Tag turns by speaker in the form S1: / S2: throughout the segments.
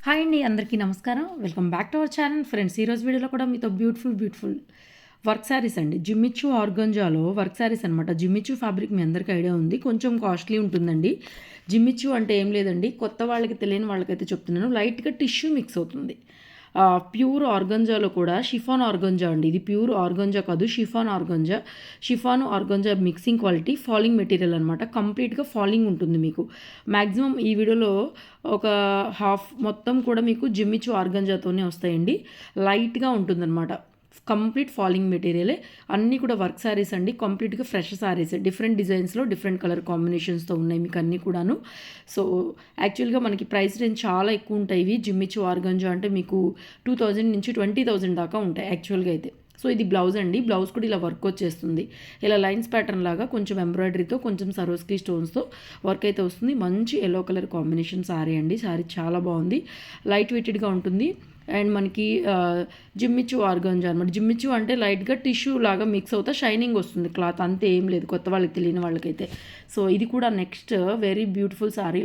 S1: Hi అండి, అందరికీ నమస్కారం. Welcome back to our channel friends. ఈరోజు వీడియోలో కూడా మీతో బ్యూటిఫుల్ వర్క్ శారీస్ అండి. జిమ్మిచ్చు ఆర్గంజాలో వర్క్ శారీస్ అనమాట. జిమ్మిచ్చు ఫ్యాబ్రిక్ మీ అందరికీ ఐడియా ఉంది, కొంచెం కాస్ట్లీ ఉంటుందండి. జిమ్మిచ్చు అంటే ఏం లేదండి, కొత్త వాళ్ళకి తెలియని వాళ్ళకైతే చెప్తున్నాను, లైట్గా టిష్యూ మిక్స్ అవుతుంది. ప్యూర్ ఆర్గంజాలో కూడా షిఫాన్ ఆర్గంజా అండి. ఇది ప్యూర్ ఆర్గంజా కాదు, chiffon organza. Chiffon organza mixing quality, falling material అనమాట. కంప్లీట్గా ఫాలింగ్ ఉంటుంది మీకు. మ్యాక్సిమం ఈ వీడియోలో ఒక హాఫ్ మొత్తం కూడా మీకు జిమ్మిచ్చు ఆర్గంజాతోనే వస్తాయండి. లైట్గా ఉంటుందన్నమాట. కంప్లీట్ ఫాలింగ్ మెటీరియలే. అన్నీ కూడా వర్క్ శారీస్ అండి, కంప్లీట్గా ఫ్రెష్ శారీస్. డిఫరెంట్ డిజైన్స్లో డిఫరెంట్ కలర్ కాంబినేషన్స్తో ఉన్నాయి మీకు అన్నీ కూడాను. సో యాక్చువల్గా మనకి ప్రైస్ రేంజ్ చాలా ఎక్కువ ఉంటాయి. ఇవి జిమ్మిచ్చు ఆర్గంజా అంటే మీకు 2000 నుంచి 20,000 దాకా ఉంటాయి యాక్చువల్గా అయితే. సో ఇది బ్లౌజ్ అండి. బ్లౌజ్ కూడా ఇలా వర్క్ వచ్చేస్తుంది, ఇలా లైన్స్ ప్యాటర్న్ లాగా కొంచెం ఎంబ్రాయిడరీతో, కొంచెం సరోస్కి స్టోన్స్తో వర్క్ అయితే వస్తుంది. మంచి ఎల్లో కలర్ కాంబినేషన్ శారీ అండి. శారీ చాలా బాగుంది, లైట్ వెయిటెడ్గా ఉంటుంది. అండ్ మనకి జిమ్మిచ్చు ఆర్గంజా అనమాట. జిమ్మిచ్చు అంటే లైట్గా టిష్యూ లాగా మిక్స్ అవుతా షైనింగ్ వస్తుంది క్లాత్, అంతే, ఏం లేదు కొత్త వాళ్ళకి తెలియని వాళ్ళకైతే. సో ఇది కూడా next very beautiful sari.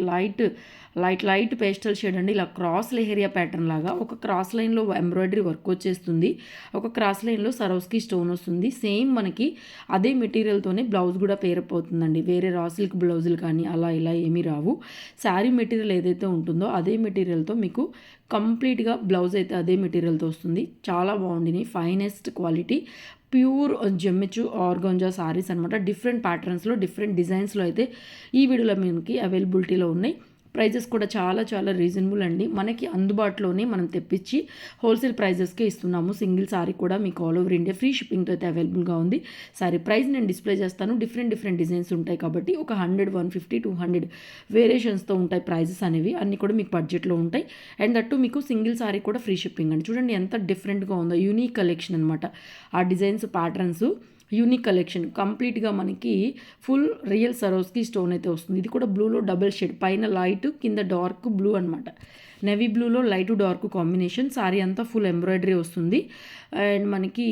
S1: Light pastel shade అండి. ఇలా క్రాస్ లెహరియా ప్యాటర్న్ లాగా ఒక క్రాస్ లైన్లో ఎంబ్రాయిడరీ వర్క్ వచ్చేస్తుంది, ఒక క్రాస్ లైన్లో సరోస్కి స్టోన్ వస్తుంది. సేమ్ మనకి అదే మెటీరియల్తోనే బ్లౌజ్ కూడా పేరప్ అవుతుందండి. వేరే రా సిల్క్ బ్లౌజులు కానీ అలా ఇలా ఏమీ రావు. శారీ మెటీరియల్ ఏదైతే ఉంటుందో అదే మెటీరియల్తో మీకు కంప్లీట్గా బ్లౌజ్ అయితే అదే మెటీరియల్తో వస్తుంది. చాలా బాగుంది, finest quality pure Jimmy Choo organza sarees అనమాట. డిఫరెంట్ ప్యాటర్న్స్లో డిఫరెంట్ డిజైన్స్లో అయితే ఈ వీడియోలో మనకి అవైలబిలిటీలో ఉన్నాయి. ప్రైజెస్ కూడా చాలా రీజనబుల్ అండి. మనకి అందుబాటులోనే మనం తెప్పించి హోల్సేల్ ప్రైజెస్కే ఇస్తున్నాము. సింగిల్ సారీ కూడా మీకు ఆల్ ఓవర్ ఇండియా ఫ్రీ షిప్పింగ్తో అయితే అవైలబుల్గా ఉంది. సారీ ప్రైస్ నేను డిస్ప్లే చేస్తాను. డిఫరెంట్ డిజైన్స్ ఉంటాయి కాబట్టి ఒక 100, 150, 200 వేరియేషన్స్తో ఉంటాయి ప్రైజెస్ అనేవి. అన్నీ కూడా మీకు బడ్జెట్లో ఉంటాయి. అండ్ దట్టు మీకు సింగిల్ సారీ కూడా ఫ్రీ షిప్పింగ్ అండి. చూడండి ఎంత డిఫరెంట్గా ఉందో, యూనిక్ కలెక్షన్ అనమాట. ఆ డిజైన్స్ ప్యాటర్న్స్ యూనిక్ కలెక్షన్. కంప్లీట్గా మనకి ఫుల్ రియల్ సరోస్కి స్టోన్ అయితే వస్తుంది. ఇది కూడా బ్లూలో డబుల్ షేడ్, పైన లైట్ కింద డార్క్ బ్లూ అనమాట. నెవీ బ్లూలో లైట్ డార్క్ కాంబినేషన్. సారీ అంతా ఫుల్ ఎంబ్రాయిడరీ వస్తుంది. అండ్ మనకి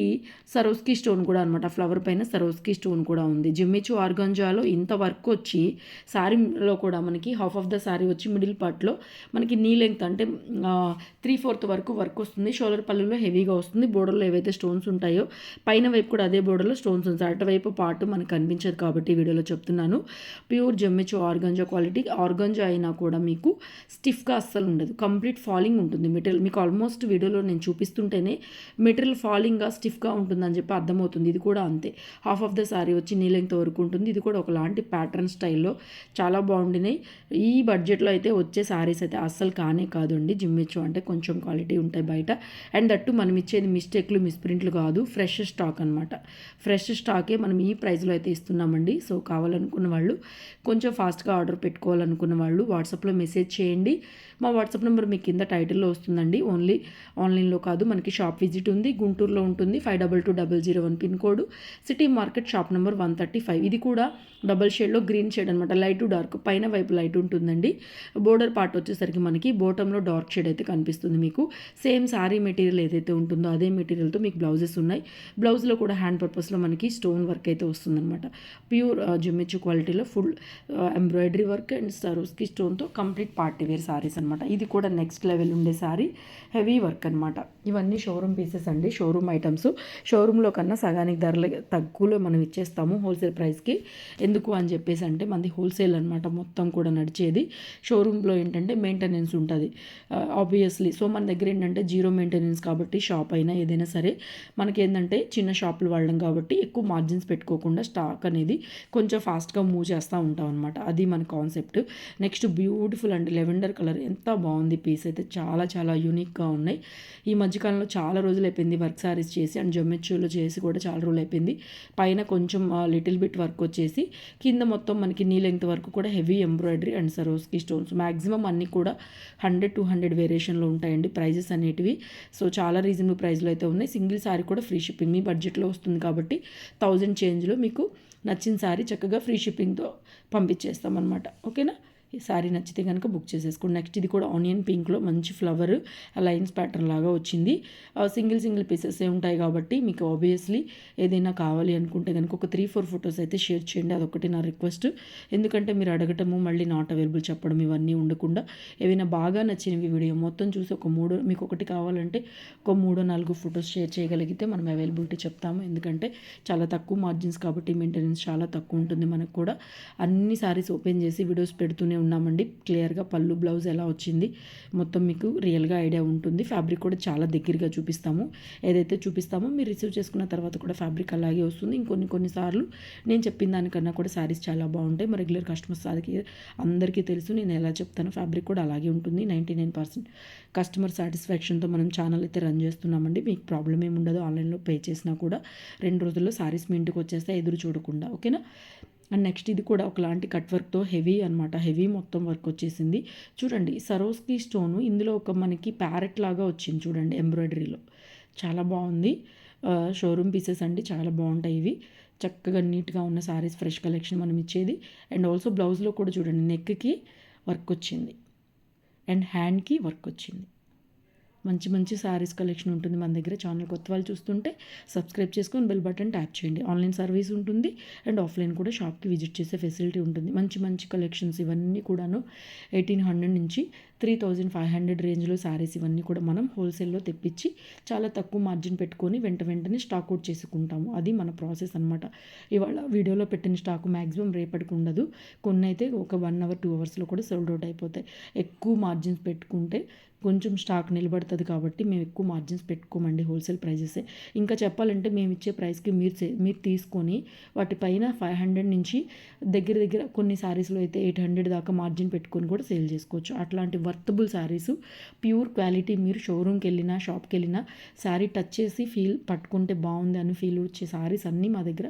S1: సరోస్కి స్టోన్ కూడా అనమాట, ఫ్లవర్ పైన సరోస్కి స్టోన్ కూడా ఉంది. జిమ్మిచ్చు ఆర్గంజాలో ఇంత వర్క్ వచ్చి శారీలో కూడా మనకి హాఫ్ ఆఫ్ ద శారీ వచ్చి మిడిల్ పార్ట్లో మనకి నీ లెంగ్త్ అంటే 3/4 వరకు వర్క్ వస్తుంది. షోల్డర్ పళ్ళులో హెవీగా వస్తుంది. బోర్డర్లో ఏవైతే స్టోన్స్ ఉంటాయో పైన వైపు కూడా అదే బోర్డర్లో స్టోన్స్ ఉంటాయి. అటువైపు పార్ట్ మనకు కనిపించదు కాబట్టి వీడియోలో చెప్తున్నాను. Pure జిమ్మిచ్చు organza quality. ఆర్గంజా అయినా కూడా మీకు స్టిఫ్గా అస్సలు ఉండదు, కంప్లీట్ ఫాలింగ్ ఉంటుంది మెటీరియల్. మీకు ఆల్మోస్ట్ వీడియోలో నేను చూపిస్తుంటేనే మెటీరియల్ ఫాలింగ్గా స్టిఫ్గా ఉంటుందని చెప్పి అర్థమవుతుంది. ఇది కూడా అంతే. హాఫ్ ఆఫ్ ద శారీ వచ్చి నీ లెంగ్త్ వరకు ఉంటుంది. ఇది కూడా ఒకలాంటి ప్యాటర్న్ స్టైల్లో చాలా బాగుండినాయి. ఈ బడ్జెట్లో అయితే వచ్చే శారీస్ అయితే అస్సలు కానే కాదండి. జిమ్మిచ్చు అంటే కొంచెం క్వాలిటీ ఉంటాయి బయట. అండ్ దట్టు మనం ఇచ్చేది మిస్టేక్లు మిస్ప్రింట్లు కాదు, ఫ్రెష్ స్టాక్ అనమాట. ఫ్రెష్ స్టాకే మనం ఈ ప్రైస్లో అయితే ఇస్తున్నామండి. సో కావాలనుకున్న వాళ్ళు, కొంచెం ఫాస్ట్గా ఆర్డర్ పెట్టుకోవాలనుకున్న వాళ్ళు వాట్సాప్లో మెసేజ్ చేయండి. మా వాట్సాప్ నెంబర్ మీకు కింద టైటిల్లో వస్తుందండి. ఓన్లీ ఆన్లైన్లో కాదు, మనకి షాప్ విజిట్ ఉంది, గుంటూరులో ఉంటుంది. 522001 pin code, city market, shop number 135. ఇది కూడా డబల్ షేడ్లో గ్రీన్ షేడ్ అనమాట. లైట్ టు డార్క్, పైన వైపు లైట్ ఉంటుందండి. బోర్డర్ పార్ట్ వచ్చేసరికి మనకి బోటంలో డార్క్ షేడ్ అయితే కనిపిస్తుంది మీకు. సేమ్ శారీ మెటీరియల్ ఏదైతే ఉంటుందో అదే మెటీరియల్తో మీకు బ్లౌజెస్ ఉన్నాయి. బ్లౌజ్లో కూడా హ్యాండ్ పర్పస్లో మనకి స్టోన్ వర్క్ అయితే వస్తుందన్నమాట. ప్యూర్ జిమ్మిచ్చు క్వాలిటీలో full embroidery work and Swarovski స్టోన్తో కంప్లీట్ పార్టీ వేర్ శారీస్ అనమాట. ఇది కూడా నెక్స్ట్ లెవెల్ ఉండే శారీ, హెవీ వర్క్ అనమాట. ఇవన్నీ షోరూమ్ పీసెస్ అండి, షోరూమ్ ఐటమ్స్. షోరూంలో కన్నా సగానికి ధరలు తక్కువలో మనం ఇచ్చేస్తాము హోల్సేల్ ప్రైస్కి. ఎందుకు అని చెప్పేసి అంటే మనది హోల్సేల్ అనమాట మొత్తం కూడా నడిచేది. షోరూంలో ఏంటంటే మెయింటెనెన్స్ ఉంటుంది ఆబ్వియస్లీ. సో మన దగ్గర ఏంటంటే జీరో మెయింటెనెన్స్ కాబట్టి షాప్ అయినా ఏదైనా సరే మనకి ఏంటంటే చిన్న షాపులు వాడడం కాబట్టి ఎక్కువ మార్జిన్స్ పెట్టుకోకుండా స్టాక్ అనేది కొంచెం ఫాస్ట్గా మూవ్ చేస్తూ ఉంటాం అనమాట. అది మన కాన్సెప్ట్. నెక్స్ట్ బ్యూటిఫుల్ అండి, లెవెండర్ కలర్. ఎంత బాగుంది పీస్ అయితే, చాలా యూనిక్గా ఉన్నాయి. ఈ మధ్యకాలంలో చాలా రోజులు అయిపోయింది వర్క్ శారీస్ చేసి, అండ్ జొమెచ్చోలో చేసి కూడా చాలా రోజులు అయిపోయింది. పైన కొంచెం లిటిల్ బిట్ వర్క్ వచ్చేసి కింద మొత్తం మనకి నీ లెంగ్త్ వరకు కూడా heavy embroidery and సరోస్కి stones. Maximum అన్నీ కూడా 100-200 వేరియేషన్లో ఉంటాయండి ప్రైజెస్ అనేటివి. సో చాలా రీజనబుల్ ప్రైస్లో అయితే ఉన్నాయి. సింగిల్ శారీ కూడా ఫ్రీ షిప్పింగ్ మీ బడ్జెట్లో వస్తుంది కాబట్టి 1000 చేంజ్లో మీకు నచ్చిన శారీ చక్కగా ఫ్రీ షిప్పింగ్తో పంపించేస్తాం అనమాట. ఓకేనా. శారీ నచ్చితే కనుక బుక్ చేసేసుకోండి. నెక్స్ట్ ఇది కూడా ఆనియన్ పింక్లో మంచి ఫ్లవర్ లైన్స్ ప్యాటర్న్ లాగా వచ్చింది. సింగిల్ పీసెస్ ఉంటాయి కాబట్టి మీకు ఆబ్వియస్లీ ఏదైనా కావాలి అనుకుంటే కనుక ఒక 3-4 ఫొటోస్ అయితే షేర్ చేయండి. అదొకటి నా రిక్వెస్ట్. ఎందుకంటే మీరు అడగటము మళ్ళీ నాట్ అవైలబుల్ చెప్పడం ఇవన్నీ ఉండకుండా ఏవైనా బాగా నచ్చినవి వీడియో మొత్తం చూసి ఒక 3 మీకు ఒకటి కావాలంటే ఒక 3-4 ఫొటోస్ షేర్ చేయగలిగితే మనం అవైలబిలిటీ చెప్తాము. ఎందుకంటే చాలా తక్కువ మార్జిన్స్ కాబట్టి మెయింటెనెన్స్ చాలా తక్కువ ఉంటుంది మనకు కూడా. అన్ని సారీస్ ఓపెన్ చేసి వీడియోస్ పెడుతూనే ఉన్నామండి. క్లియర్గా పళ్ళు బ్లౌజ్ ఎలా వచ్చింది మొత్తం మీకు రియల్గా ఐడియా ఉంటుంది. ఫ్యాబ్రిక్ కూడా చాలా దగ్గరగా చూపిస్తాము. ఏదైతే చూపిస్తామో మీరు రిసీవ్ చేసుకున్న తర్వాత కూడా ఫ్యాబ్రిక్ అలాగే వస్తుంది. కొన్నిసార్లు నేను చెప్పిన దానికన్నా కూడా శారీస్ చాలా బాగుంటాయి. మా రెగ్యులర్ కస్టమర్స్ అందరికీ తెలుసు నేను ఎలా చెప్తాను. ఫ్యాబ్రిక్ కూడా అలాగే ఉంటుంది. 99% కస్టమర్ సాటిస్ఫాక్షన్తో మనం ఛానల్ అయితే రన్ చేస్తున్నామండి. మీకు ప్రాబ్లం ఏమి ఉండదు. ఆన్లైన్లో పే చేసినా కూడా 2 రోజుల్లో శారీస్ మీ ఇంటికి వచ్చేస్తే ఎదురు చూడకుండా. ఓకేనా. అండ్ నెక్స్ట్ ఇది కూడా ఒకలాంటి కట్ వర్క్తో హెవీ అనమాట. హెవీ మొత్తం వర్క్ వచ్చేసింది. చూడండి సరోస్కి స్టోను ఇందులో ఒక మనకి ప్యారెట్ లాగా వచ్చింది చూడండి ఎంబ్రాయిడరీలో. చాలా బాగుంది. షోరూమ్ పీసెస్ అండి, చాలా బాగుంటాయి ఇవి. చక్కగా నీట్గా ఉన్న శారీస్ ఫ్రెష్ కలెక్షన్ మనం ఇచ్చేది. అండ్ ఆల్సో బ్లౌజ్లో కూడా చూడండి నెక్కి వర్క్ వచ్చింది అండ్ హ్యాండ్కి వర్క్ వచ్చింది. మంచి శారీస్ కలెక్షన్ ఉంటుంది మన దగ్గర. ఛానల్ కొత్త వాళ్ళు చూస్తుంటే సబ్స్క్రైబ్ చేసుకొని బెల్ బటన్ ట్యాప్ చేయండి. ఆన్లైన్ సర్వీస్ ఉంటుంది అండ్ ఆఫ్లైన్ కూడా షాప్కి విజిట్ చేసే ఫెసిలిటీ ఉంటుంది. మంచి కలెక్షన్స్ ఇవన్నీ కూడాను 1800 నుంచి 3500 రేంజ్లో శారీస్ ఇవన్నీ కూడా మనం హోల్సేల్లో తెప్పించి చాలా తక్కువ మార్జిన్ పెట్టుకొని వెంటనే స్టాక్ అవుట్ చేసుకుంటాము. అది మన ప్రాసెస్ అనమాట. ఇవాళ వీడియోలో పెట్టిన స్టాక్ మ్యాక్సిమం రేపటికి ఉండదు. కొన్ని అయితే ఒక 1 అవర్ 2 అవర్స్లో కూడా సోల్డ్ అవుట్ అయిపోతాయి. ఎక్కువ మార్జిన్స్ పెట్టుకుంటే కొంచెం స్టాక్ నిలబడుతుంది కాబట్టి మేము ఎక్కువ మార్జిన్స్ పెట్టుకోమండి. హోల్సేల్ ప్రైజెసే. ఇంకా చెప్పాలంటే మేము ఇచ్చే ప్రైస్కి మీరు తీసుకొని వాటిపైన 500 నుంచి దగ్గర కొన్ని శారీస్లో అయితే 800 దాకా మార్జిన్ పెట్టుకొని కూడా సేల్ చేసుకోవచ్చు. అట్లాంటి వర్తబుల్ శారీస్ ప్యూర్ క్వాలిటీ. మీరు షోరూమ్కి వెళ్ళినా షాప్కి వెళ్ళినా శారీ టచ్ చేసి పట్టుకుంటే బాగుంది అని ఫీల్ వచ్చే శారీస్ అన్నీ మా దగ్గర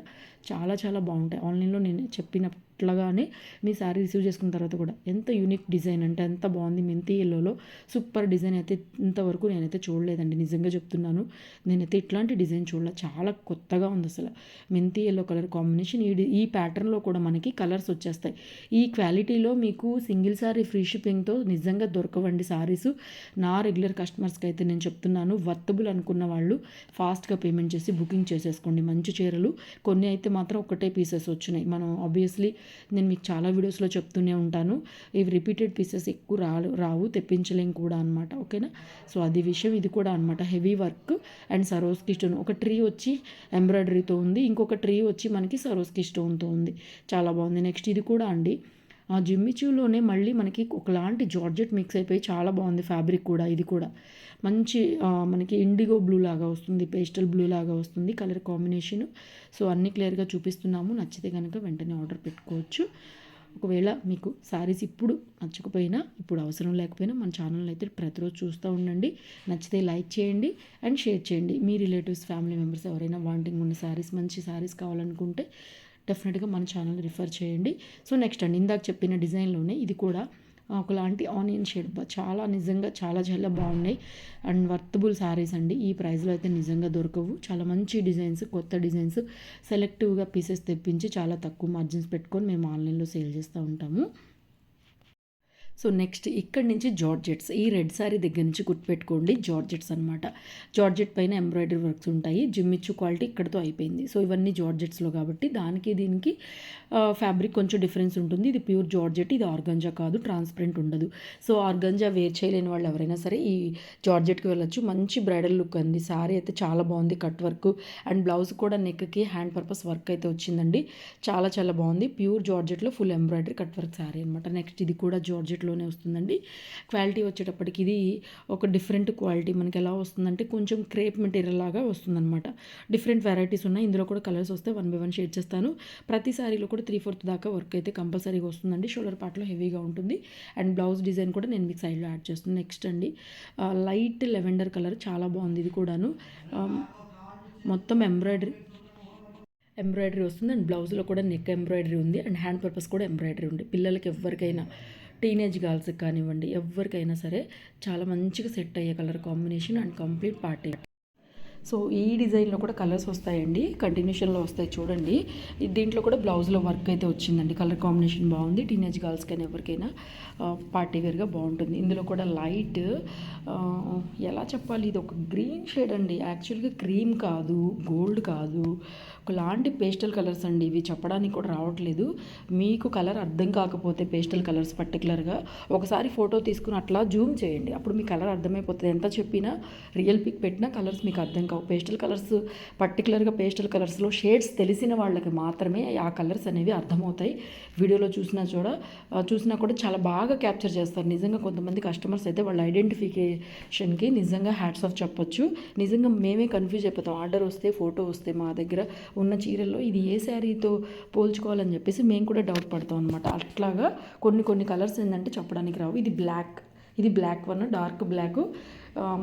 S1: చాలా బాగుంటాయి. ఆన్లైన్లో నేను చెప్పినట్లుగానే మీ శారీ రిసీవ్ చేసుకున్న తర్వాత కూడా ఎంత యూనిక్ డిజైన్ అంటే ఎంత బాగుంది. మెంతి ఎల్లోలో సూపర్ డిజైన్ అయితే ఇంతవరకు నేనైతే చూడలేదండి. నిజంగా చెప్తున్నాను. నేనైతే ఇట్లాంటి డిజైన్ చూడలేదు. చాలా కొత్తగా ఉంది అసలు. మెంతి ఎల్లో కలర్ కాంబినేషన్. ఈ ప్యాటర్న్లో కూడా మనకి కలర్స్ వచ్చేస్తాయి. ఈ క్వాలిటీలో మీకు సింగిల్ శారీ ఫ్రీ షిప్పింగ్తో నిజంగా దొరకవండి శారీస్. నా రెగ్యులర్ కస్టమర్స్కి అయితే నేను చెప్తున్నాను. వర్తబుల్ అనుకున్న వాళ్ళు ఫాస్ట్గా పేమెంట్ చేసి బుకింగ్ చేసేసుకోండి. మంచి చీరలు కొన్ని అయితే మాత్రం ఒకటే పీసెస్ వచ్చినాయి. మనం ఆబ్వియస్లీ నేను మీకు చాలా వీడియోస్లో చెప్తూనే ఉంటాను. ఇవి రిపీటెడ్ పీసెస్ ఎక్కువ రావు తెప్పించలేం కూడా అనమాట. ఓకేనా. సో అది విషయం. ఇది కూడా అనమాట హెవీ వర్క్ అండ్ సరోస్కి స్టోన్. ఒక ట్రీ వచ్చి ఎంబ్రాయిడరీతో ఉంది, ఇంకొక ట్రీ వచ్చి మనకి సరోస్కి స్టోన్తో ఉంది. చాలా బాగుంది. నెక్స్ట్ ఇది కూడా అండి జిమ్మిచూలోనే మళ్ళీ మనకి ఒకలాంటి జార్జెట్ మిక్స్ అయిపోయి చాలా బాగుంది. ఫ్యాబ్రిక్ కూడా ఇది కూడా మంచి మనకి ఇండిగో బ్లూ లాగా వస్తుంది, పేస్టల్ బ్లూ లాగా వస్తుంది కలర్ కాంబినేషన్. సో అన్నీ క్లియర్గా చూపిస్తున్నాము. నచ్చితే కనుక వెంటనే ఆర్డర్ పెట్టుకోవచ్చు. ఒకవేళ మీకు శారీస్ ఇప్పుడు నచ్చకపోయినా, ఇప్పుడు అవసరం లేకపోయినా మన ఛానల్ అయితే ప్రతిరోజు చూస్తూ ఉండండి. నచ్చితే లైక్ చేయండి అండ్ షేర్ చేయండి. మీ రిలేటివ్స్ ఫ్యామిలీ మెంబర్స్ ఎవరైనా వాంటింగ్ ఉన్న శారీస్ మంచి శారీస్ కావాలనుకుంటే డెఫినెట్గా మన ఛానల్ రిఫర్ చేయండి. సో నెక్స్ట్ అండి ఇందాక చెప్పిన డిజైన్లోనే ఇది కూడా ఒకలాంటి ఆనియన్ షేడ్ నిజంగా చాలా బాగున్నాయి అండ్ వర్తబుల్ శారీస్ అండి. ఈ ప్రైస్లో అయితే నిజంగా దొరకవు. చాలా మంచి డిజైన్స్, కొత్త డిజైన్స్ సెలెక్టివ్గా పీసెస్ తెప్పించి చాలా తక్కువ మార్జిన్స్ పెట్టుకొని మేము ఆన్లైన్లో సేల్ చేస్తూ ఉంటాము. సో నెక్స్ట్ ఇక్కడి నుంచి జార్జెట్స్. ఈ రెడ్ శారీ దగ్గర నుంచి గుర్తుపెట్టుకోండి జార్జెట్స్ అనమాట. జార్జెట్ పైన ఎంబ్రాయిడరీ వర్క్స్ ఉంటాయి. జిమ్మిచ్చు క్వాలిటీ ఇక్కడతో అయిపోయింది. సో ఇవన్నీ జార్జెట్స్లో కాబట్టి దీనికి ఫ్యాబ్రిక్ కొంచెం డిఫరెన్స్ ఉంటుంది. ఇది ప్యూర్ జార్జెట్, ఇది ఆర్గంజా కాదు, ట్రాన్స్పరెంట్ ఉండదు. సో ఆర్గంజా వేర్ చేయలేని వాళ్ళు ఎవరైనా సరే ఈ జార్జెట్కి వెళ్ళొచ్చు. మంచి బ్రైడల్ లుక్ అండి. శారీ అయితే చాలా బాగుంది. కట్ వర్క్ అండ్ బ్లౌజ్ కూడా నెక్కి హ్యాండ్ పర్పస్ వర్క్ అయితే వచ్చిందండి. చాలా బాగుంది. ప్యూర్ జార్జెట్లో full embroidery cut work sari అనమాట. నెక్స్ట్ ఇది కూడా జార్జెట్లోనే వస్తుందండి. క్వాలిటీ వచ్చేటప్పటికి ఇది ఒక డిఫరెంట్ క్వాలిటీ. మనకి ఎలా వస్తుందంటే కొంచెం క్రేప్ మెటీరియల్ లాగా వస్తుందన్నమాట. డిఫరెంట్ వెరైటీస్ ఉన్నాయి. ఇందులో కూడా కలర్స్ వస్తే 1 by 1 షేర్ చేస్తాను. ప్రతి శారీలో కూడా 3/4 దాకా వర్క్ అయితే కంపల్సరీగా వస్తుందండి. షోల్డర్ పార్ట్లో హెవీగా ఉంటుంది అండ్ బ్లౌజ్ డిజైన్ కూడా నేను మీకు సైడ్లో యాడ్ చేస్తున్నాను. నెక్స్ట్ అండి లైట్ లెవెండర్ కలర్ చాలా బాగుంది. ఇది కూడాను మొత్తం ఎంబ్రాయిడరీ వస్తుంది అండ్ బ్లౌజ్లో కూడా నెక్ ఎంబ్రాయిడరీ ఉంది అండ్ హ్యాండ్ పర్పస్ కూడా ఎంబ్రాయిడరీ ఉంది. పిల్లలకి ఎవరికైనా టీనేజ్ గర్ల్స్కి కానివ్వండి ఎవరికైనా సరే చాలా మంచిగా సెట్ అయ్యే colour combination and complete party. So ఈ డిజైన్లో కూడా కలర్స్ వస్తాయండి, కంటిన్యూషన్లో వస్తాయి చూడండి. దీంట్లో కూడా బ్లౌజ్లో వర్క్ అయితే వచ్చిందండి. కలర్ కాంబినేషన్ బాగుంది. టీనేజ్ గర్ల్స్కైనా ఎవరికైనా పార్టీ వేర్గా బాగుంటుంది. ఇందులో కూడా లైట్ ఎలా చెప్పాలి, ఇది ఒక గ్రీన్ షేడ్ అండి. యాక్చువల్గా క్రీమ్ కాదు, గోల్డ్ కాదు, ఒకలాంటి పేస్టల్ కలర్స్ అండి. ఇవి చెప్పడానికి కూడా రావట్లేదు. మీకు కలర్ అర్థం కాకపోతే పేస్టల్ కలర్స్ పర్టికులర్గా ఒకసారి ఫోటో తీసుకుని అట్లా జూమ్ చేయండి, అప్పుడు మీ కలర్ అర్థమైపోతుంది. ఎంత చెప్పినా రియల్ పిక్ పెట్టినా కలర్స్ మీకు అర్థం కావు. పేస్టల్ కలర్స్ పర్టికులర్గా పేస్టల్ కలర్స్లో షేడ్స్ తెలిసిన వాళ్ళకి మాత్రమే ఆ కలర్స్ అనేవి అర్థమవుతాయి. వీడియోలో చూసినా కూడా చాలా బాగా క్యాప్చర్ చేస్తారు. నిజంగా కొంతమంది కస్టమర్స్ అయితే వాళ్ళ ఐడెంటిఫికేషన్కి నిజంగా హ్యాట్స్ ఆఫ్ చెప్పొచ్చు. నిజంగా మేమే కన్ఫ్యూజ్ అయిపోతాం. ఆర్డర్ వస్తే, ఫోటో వస్తే మా దగ్గర ఉన్న చీరల్లో ఇది ఏ శారీతో పోల్చుకోవాలని చెప్పేసి మేము కూడా డౌట్ పడతాం అనమాట. అట్లాగా కొన్ని కలర్స్ ఏంటంటే చెప్పడానికి రావు. ఇది బ్లాక్ వన్, డార్క్ బ్లాక్.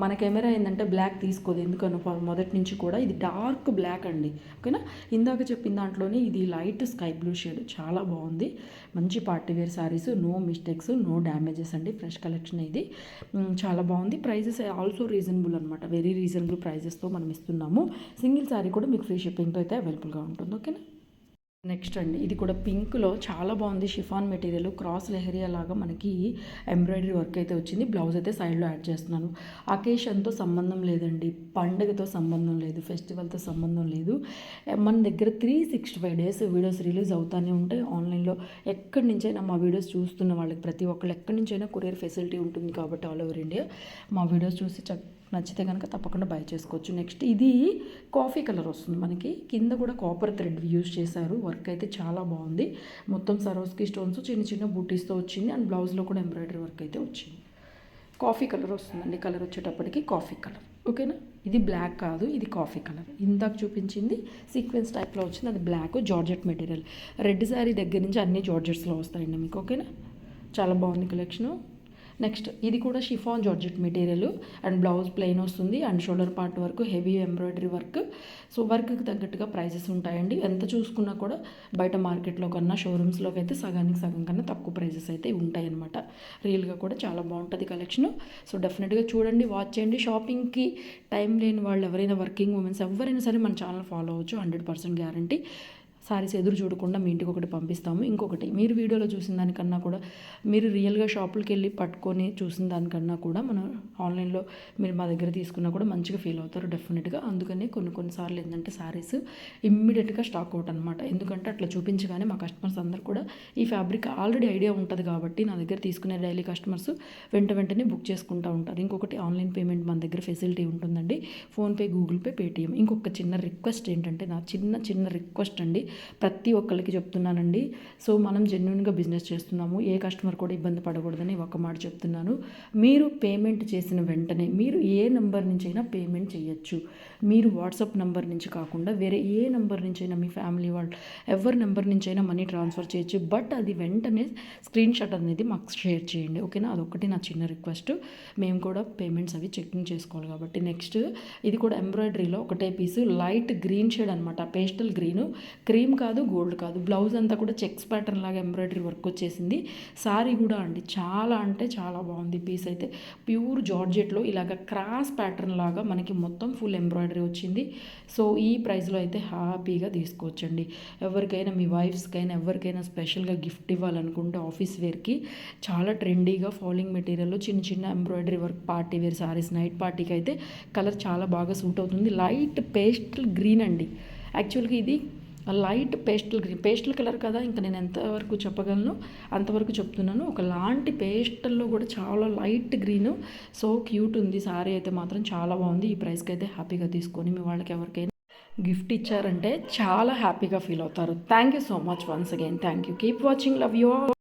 S1: మన కెమెరా ఏంటంటే బ్లాక్ తీసుకోదు ఎందుకనో మొదటి నుంచి కూడా. ఇది డార్క్ బ్లాక్ అండి, ఓకేనా. ఇందాక చెప్పిన దాంట్లోనే ఇది లైట్ స్కై బ్లూ షేడ్, చాలా బాగుంది. మంచి party wear sarees, no mistakes, no damages అండి. ఫ్రెష్ కలెక్షన్ ఇది చాలా బాగుంది. ప్రైజెస్ ఆల్సో రీజనబుల్ అనమాట. వెరీ రీజనబుల్ ప్రైజెస్తో మనం ఇస్తున్నాము. సింగిల్ శారీ కూడా మీకు ఫ్రీ షిప్పింగ్తో అయితే అవైలబుల్గా ఉంటుంది, ఓకేనా. నెక్స్ట్ అండి, ఇది కూడా పింక్లో చాలా బాగుంది. షిఫాన్ మెటీరియల్, క్రాస్ లెహరియా లాగా మనకి ఎంబ్రాయిడరీ వర్క్ అయితే వచ్చింది. బ్లౌజ్ అయితే సైడ్లో యాడ్ చేస్తున్నాను. అకేషన్తో సంబంధం లేదండి, పండుగతో సంబంధం లేదు, ఫెస్టివల్తో సంబంధం లేదు. మన దగ్గర 365 డేస్ వీడియోస్ రిలీజ్ అవుతూనే ఉంటాయి. ఆన్లైన్లో ఎక్కడి నుంచైనా మా వీడియోస్ చూస్తున్న వాళ్ళకి ప్రతి ఒక్కళ్ళు ఎక్కడి నుంచైనా కొరియర్ ఫెసిలిటీ ఉంటుంది కాబట్టి ఆల్ ఓవర్ ఇండియా మా వీడియోస్ చూసి నచ్చితే కనుక తప్పకుండా బై చేసుకోవచ్చు. నెక్స్ట్ ఇది కాఫీ కలర్ వస్తుంది మనకి. కింద కూడా కాపర్ థ్రెడ్ యూజ్ చేశారు. వర్క్ అయితే చాలా బాగుంది. మొత్తం సరోస్కి స్టోన్స్, చిన్న చిన్న బూటీస్తో వచ్చింది. అండ్ బ్లౌజ్లో కూడా ఎంబ్రాయిడరీ వర్క్ అయితే వచ్చింది. కాఫీ కలర్ వస్తుందండి. కలర్ వచ్చేటప్పటికి కాఫీ కలర్, ఓకేనా. ఇది బ్లాక్ కాదు, ఇది కాఫీ కలర్. ఇందాక చూపించింది సీక్వెన్స్ టైప్లో వచ్చింది, అది black georgette material. Red saree దగ్గర నుంచి అన్ని జార్జెట్స్లో వస్తాయండి మీకు, ఓకేనా. చాలా బాగుంది కలెక్షను. నెక్స్ట్ ఇది కూడా chiffon georgette material and blouse plain వస్తుంది. అండ్ షోల్డర్ పార్ట్ వరకు హెవీ ఎంబ్రాయిడరీ వర్క్. సో వర్క్కి తగ్గట్టుగా ప్రైజెస్ ఉంటాయండి. ఎంత చూసుకున్నా కూడా బయట మార్కెట్లో కన్నా షోరూమ్స్లోకి అయితే సగానికి సగం కన్నా తక్కువ ప్రైజెస్ అయితే ఉంటాయన్నమాట. రియల్గా కూడా చాలా బాగుంటుంది కలెక్షను. సో డెఫినెట్గా చూడండి, వాచ్ చేయండి. షాపింగ్కి టైం లేని వాళ్ళు ఎవరైనా, వర్కింగ్ ఉమెన్స్ ఎవరైనా సరే మన ఛానల్ ఫాలో అవ్వచ్చు. 100% గ్యారంటీ. సారీస్ ఎదురు చూడకుండా మీ ఇంటికి ఒకటి పంపిస్తాము. ఇంకొకటి, మీరు వీడియోలో చూసిన దానికన్నా కూడా, మీరు రియల్గా షాపులకి వెళ్ళి పట్టుకొని చూసిన దానికన్నా కూడా మనం ఆన్లైన్లో మీరు మా దగ్గర తీసుకున్నా కూడా మంచిగా ఫీల్ అవుతారు డెఫినెట్గా. అందుకని కొన్నిసార్లు ఏంటంటే సారీస్ ఇమ్మీడియట్గా స్టాక్ అవుట్ అనమాట. ఎందుకంటే అట్లా చూపించగానే మా కస్టమర్స్ అందరూ కూడా ఈ ఫ్యాబ్రిక్ ఆల్రెడీ ఐడియా ఉంటుంది కాబట్టి నా దగ్గర తీసుకునే డైలీ కస్టమర్స్ వెంటనే బుక్ చేసుకుంటూ ఉంటారు. ఇంకొకటి, ఆన్లైన్ పేమెంట్ మన దగ్గర ఫెసిలిటీ ఉంటుందండి. PhonePe, Google pay, Paytm. ఇంకొక చిన్న రిక్వెస్ట్ ఏంటంటే, నా చిన్న రిక్వెస్ట్ అండి, ప్రతి ఒక్కరికి చెప్తున్నానండి. సో మనం జెన్యున్గా బిజినెస్ చేస్తున్నాము, ఏ కస్టమర్ కూడా ఇబ్బంది పడకూడదని ఒక మాట చెప్తున్నాను. మీరు పేమెంట్ చేసిన వెంటనే మీరు ఏ నెంబర్ నుంచి అయినా పేమెంట్ చేయొచ్చు. మీరు వాట్సాప్ నెంబర్ నుంచి కాకుండా వేరే ఏ నెంబర్ నుంచి అయినా, మీ ఫ్యామిలీ వాళ్ళు ఎవరి నెంబర్ నుంచి అయినా మనీ ట్రాన్స్ఫర్ చేయొచ్చు. బట్ అది వెంటనే స్క్రీన్ షాట్ అనేది మాకు షేర్ చేయండి, ఓకేనా. అదొకటి నా చిన్న రిక్వెస్ట్. మేము కూడా పేమెంట్స్ అవి చెకింగ్ చేసుకోవాలి కాబట్టి. నెక్స్ట్ ఇది కూడా ఎంబ్రాయిడరీలో ఒకటే పీసు, లైట్ గ్రీన్ షేడ్ అనమాట. పేస్టల్ గ్రీను, క్రీమ్ కాదు, గోల్డ్ కాదు. బ్లౌజ్ అంతా కూడా చెక్స్ ప్యాటర్న్ లాగా ఎంబ్రాయిడరీ వర్క్ వచ్చేసింది. సారీ కూడా అండి చాలా అంటే చాలా బాగుంది. పీస్ అయితే ప్యూర్ జార్జెట్లో ఇలాగ క్రాస్ ప్యాటర్న్ లాగా మనకి మొత్తం ఫుల్ ఎంబ్రాయిడరీ వచ్చింది. సో ఈ ప్రైస్లో అయితే హ్యాపీగా తీసుకోవచ్చండి. ఎవరికైనా, మీ వైఫ్స్కైనా, ఎవరికైనా స్పెషల్గా గిఫ్ట్ ఇవ్వాలనుకుంటే ఆఫీస్ వేర్కి చాలా ట్రెండీగా ఫాలింగ్ మెటీరియల్లో చిన్న embroidery work party wear sarees, night పార్టీకి అయితే కలర్ చాలా బాగా సూట్ అవుతుంది. లైట్ పేస్టల్ గ్రీన్ అండి. యాక్చువల్గా ఇది లైట్ పేస్టల్ కలర్ కదా, ఇంకా నేను ఎంతవరకు చెప్పగలను అంతవరకు చెప్తున్నాను. ఒకలాంటి పేస్టల్లో కూడా చాలా లైట్ గ్రీను, సో క్యూట్ ఉంది. సారీ అయితే మాత్రం చాలా బాగుంది. ఈ ప్రైస్కి అయితే హ్యాపీగా తీసుకొని మీ వాళ్ళకి ఎవరికైనా గిఫ్ట్ ఇచ్చారంటే చాలా హ్యాపీగా ఫీల్ అవుతారు. Thank you so much once again. Thank you. Keep watching. Love you all.